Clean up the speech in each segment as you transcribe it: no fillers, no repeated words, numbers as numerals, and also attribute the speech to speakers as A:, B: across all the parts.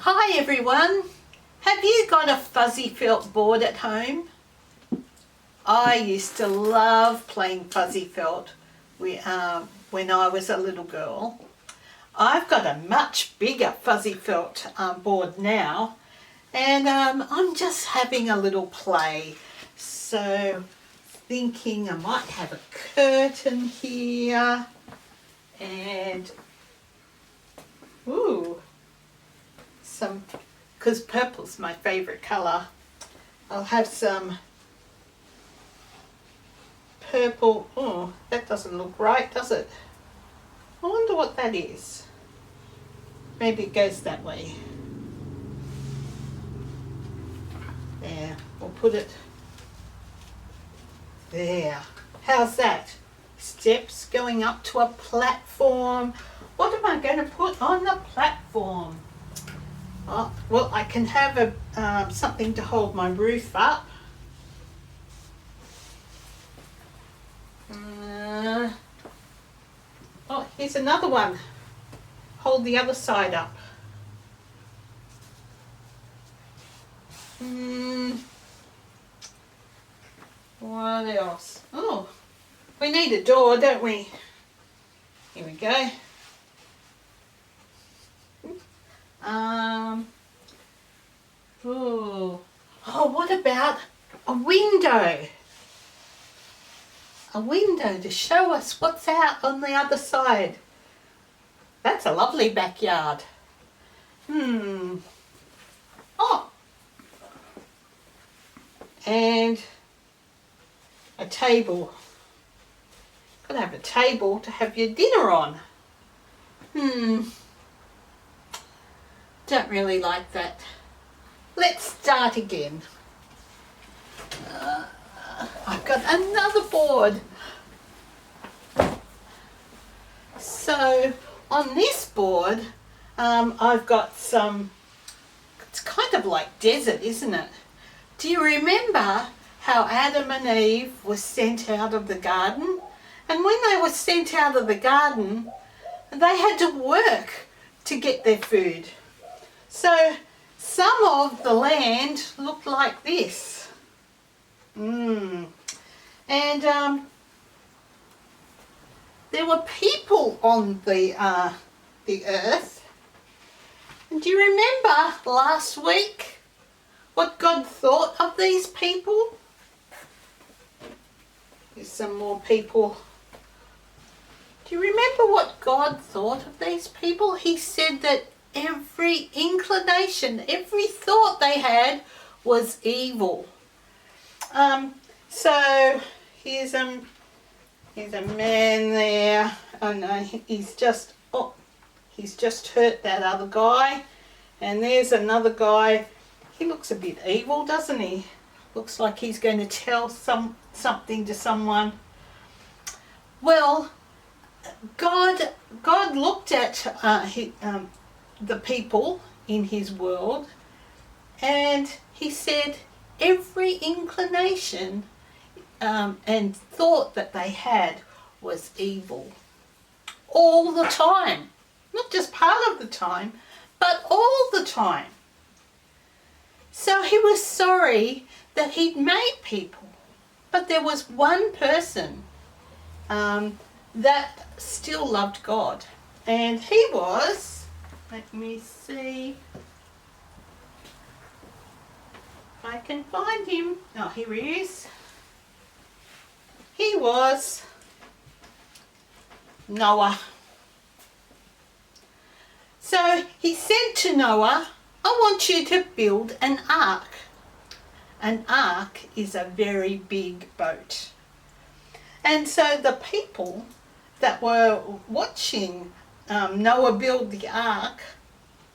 A: Hi everyone, have you got a fuzzy felt board at home? I used to love playing fuzzy felt when I was a little girl. I've got a much bigger fuzzy felt board now, and I'm just having a little play. So thinking I might have a curtain here and because purple's my favourite colour, I'll have some purple. Oh, that doesn't look right, does it? I wonder what that is. Maybe it goes that way. There, we'll put it there. How's that? Steps going up to a platform. What am I going to put on the platform? Oh, well, I can have something to hold my roof up. Oh, here's another one. Hold the other side up. What else? Oh, we need a door, don't we? Here we go. Oh, what about a window? A window to show us what's out on the other side. That's a lovely backyard. Oh, and a table. Gotta have a table to have your dinner on. Don't really like that. Let's start again. I've got another board. So on this board, I've got some, it's kind of like desert, isn't it? Do you remember how Adam and Eve were sent out of the garden? And when they were sent out of the garden, they had to work to get their food. So some of the land looked like this. And there were people on the earth. And do you remember last week what God thought of these people? There's some more people. Do you remember what God thought of these people? He said that every inclination, every thought they had was evil. So here's a man there, and he's just hurt that other guy, and there's another guy. He looks a bit evil, doesn't he? Looks like he's going to tell something to someone. Well, God looked at the people in his world, and he said every inclination and thought that they had was evil. All the time. Not just part of the time, but all the time. So he was sorry that he'd made people. But there was one person that still loved God. And he was, let me see if I can find him. Oh, here he is. He was Noah. So he said to Noah, I want you to build an ark. An ark is a very big boat. And so the people that were watching Noah build the ark,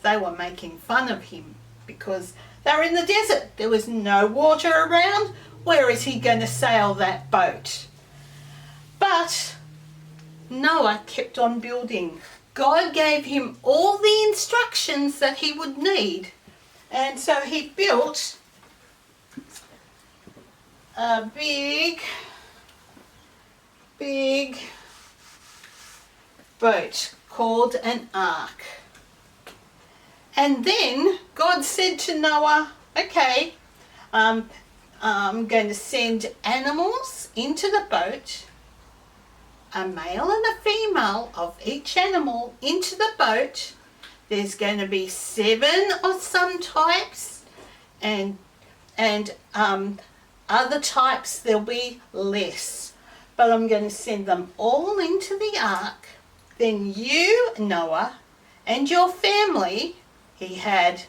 A: they were making fun of him because they were in the desert. There was no water around. Where is he going to sail that boat? But Noah kept on building. God gave him all the instructions that he would need. And so he built a big boat called an ark. And then God said to Noah, okay, I'm going to send animals into the boat, a male and a female of each animal into the boat. There's going to be 7 of some types, and other types there'll be less. But I'm going to send them all into the ark. Then you, Noah, and your family, he had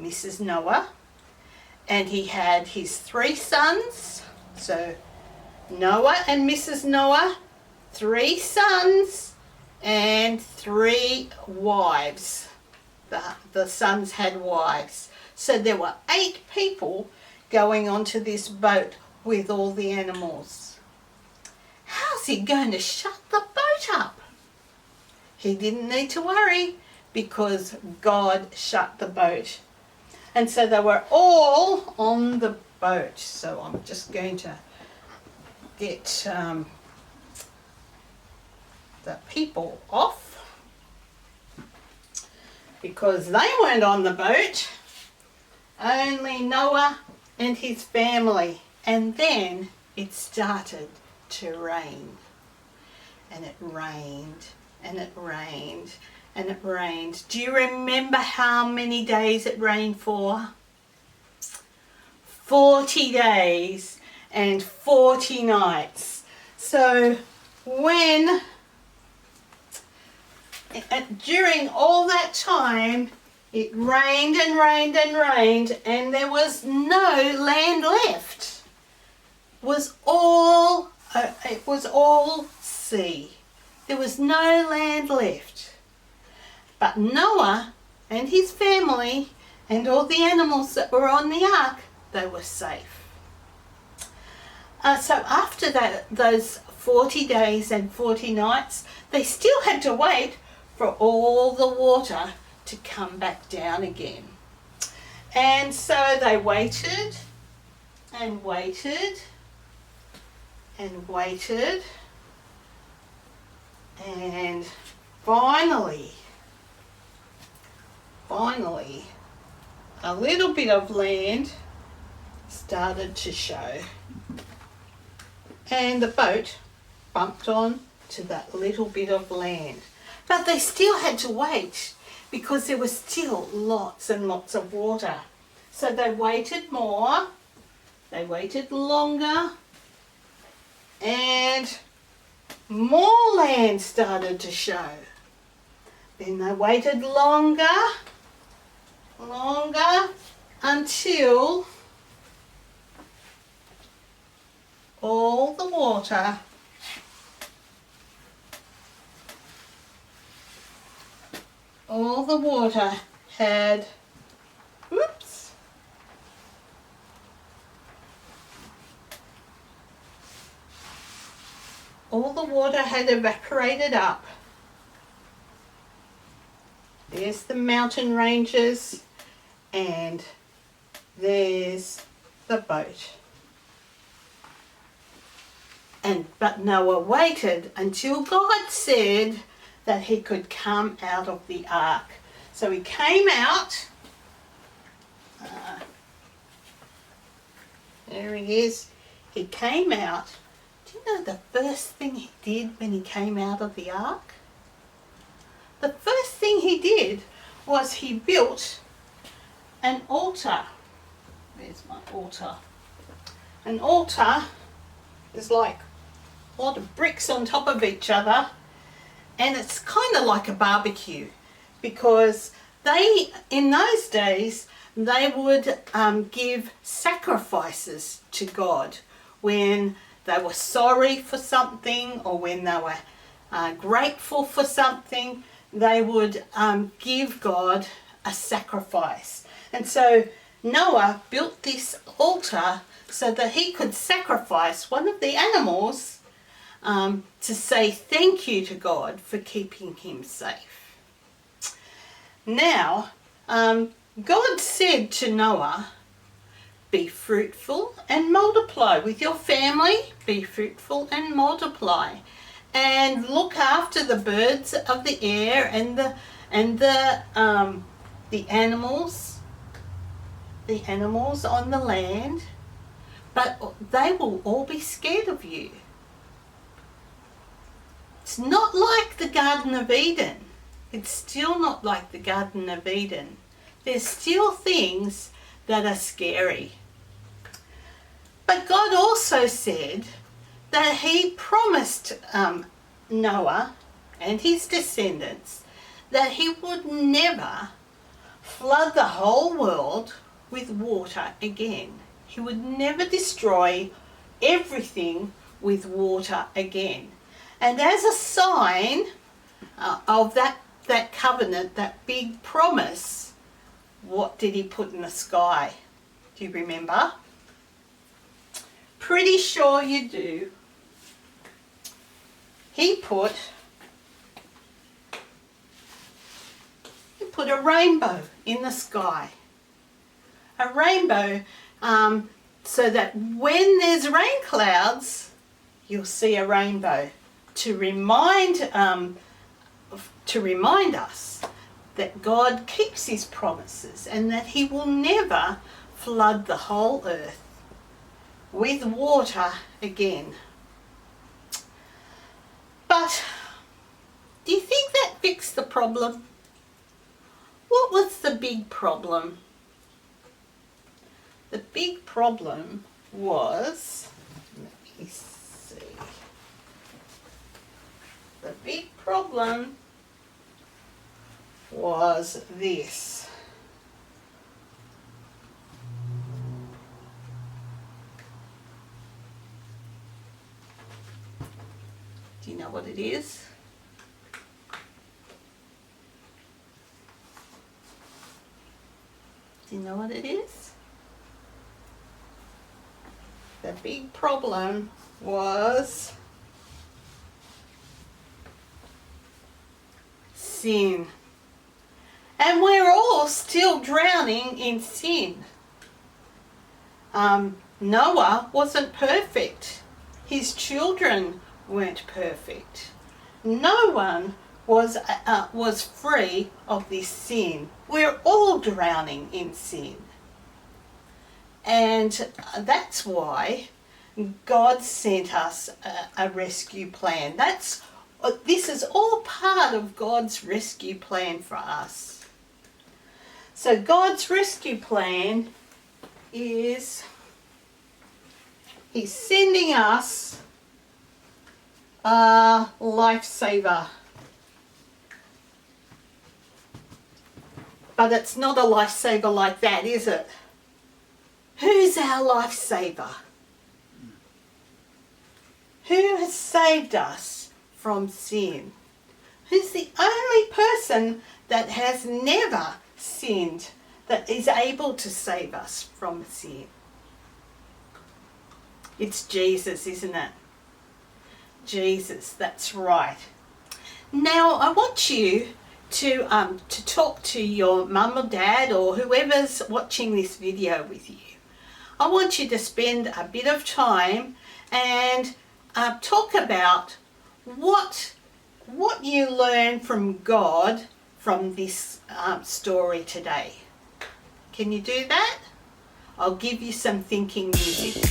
A: Mrs. Noah, and he had his 3 sons. So Noah and Mrs. Noah, 3 sons and 3 wives. The sons had wives. So there were 8 people going onto this boat with all the animals. How's he going to shut the boat up? He didn't need to worry because God shut the boat. And so they were all on the boat. So I'm just going to get the people off because they weren't on the boat. Only Noah and his family. And then it started to rain. And it rained, and it rained, and it rained. Do you remember how many days it rained for? 40 days and 40 nights. So during all that time, it rained and rained and rained, and there was no land left. It was all sea. There was no land left. But Noah and his family and all the animals that were on the ark, they were safe. So after those 40 days and 40 nights, they still had to wait for all the water to come back down again. And so they waited and waited and waited, and finally a little bit of land started to show, and the boat bumped on to that little bit of land. But they still had to wait because there was still lots and lots of water. So they waited more, they waited longer, and more land started to show. Then they waited longer, until all the water had, all the water had evaporated up. There's the mountain ranges, and there's the boat. But Noah waited until God said that he could come out of the ark. So he came out. There he is. He came out. Do you know the first thing he did when he came out of the ark? The first thing he did was he built an altar. There's my altar. An altar is like a lot of bricks on top of each other, and it's kind of like a barbecue, because in those days, they would give sacrifices to God when they were sorry for something, or when they were grateful for something. They would give God a sacrifice. And so Noah built this altar so that he could sacrifice one of the animals to say thank you to God for keeping him safe. Now, God said to Noah, be fruitful and multiply. With your family, be fruitful and multiply. And look after the birds of the air and the the animals on the land, but they will all be scared of you. It's not like the Garden of Eden. It's still not like the Garden of Eden. There's still things that are scary. But God also said that he promised Noah and his descendants that he would never flood the whole world with water again. He would never destroy everything with water again. And as a sign of that covenant, that big promise, what did he put in the sky? Do you remember? Pretty sure you do. He put a rainbow in the sky. A rainbow so that when there's rain clouds, you'll see a rainbow to remind us that God keeps his promises and that he will never flood the whole earth with water again. But do you think that fixed the problem? What was the big problem? The big problem was, let me see, the big problem was this. Do you know what it is? Do you know what it is? The big problem was sin. And we're all still drowning in sin. Noah wasn't perfect. His children weren't perfect. No one was free of this sin. We're all drowning in sin. And that's why God sent us a rescue plan. This is all part of God's rescue plan for us. So God's rescue plan is he's sending us a lifesaver. But it's not a lifesaver like that, is it? Who's our lifesaver? Who has saved us from sin? Who's the only person that has never sinned that is able to save us from sin? It's Jesus, isn't it? Jesus, that's right. Now I want you to talk to your mum or dad or whoever's watching this video with you. I want you to spend a bit of time and talk about what you learn from God from this story today. Can you do that? I'll give you some thinking music.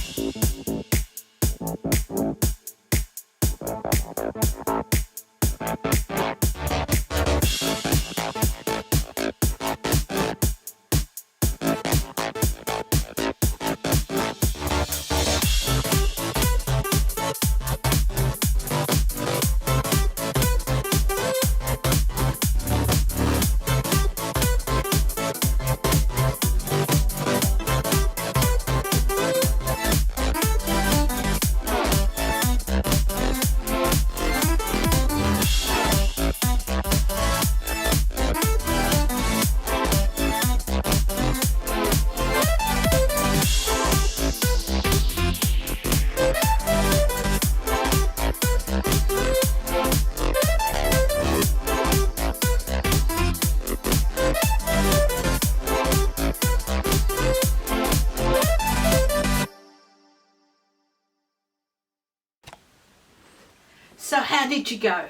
A: So how did you go?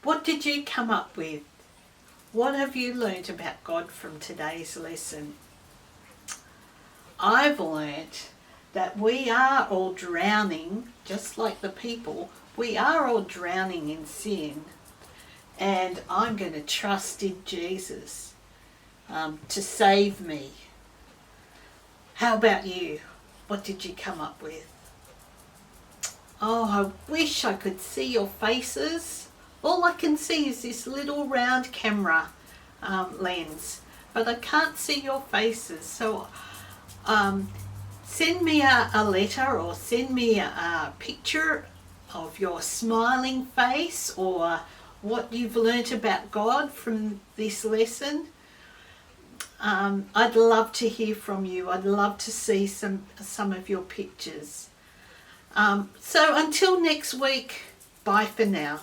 A: What did you come up with? What have you learnt about God from today's lesson? I've learnt that we are all drowning, just like the people, we are all drowning in sin. And I'm going to trust in Jesus to save me. How about you? What did you come up with? Oh, I wish I could see your faces. All I can see is this little round camera lens, but I can't see your faces. So send me a letter, or send me a picture of your smiling face, or what you've learnt about God from this lesson. I'd love to hear from you. I'd love to see some of your pictures. So until next week, bye for now.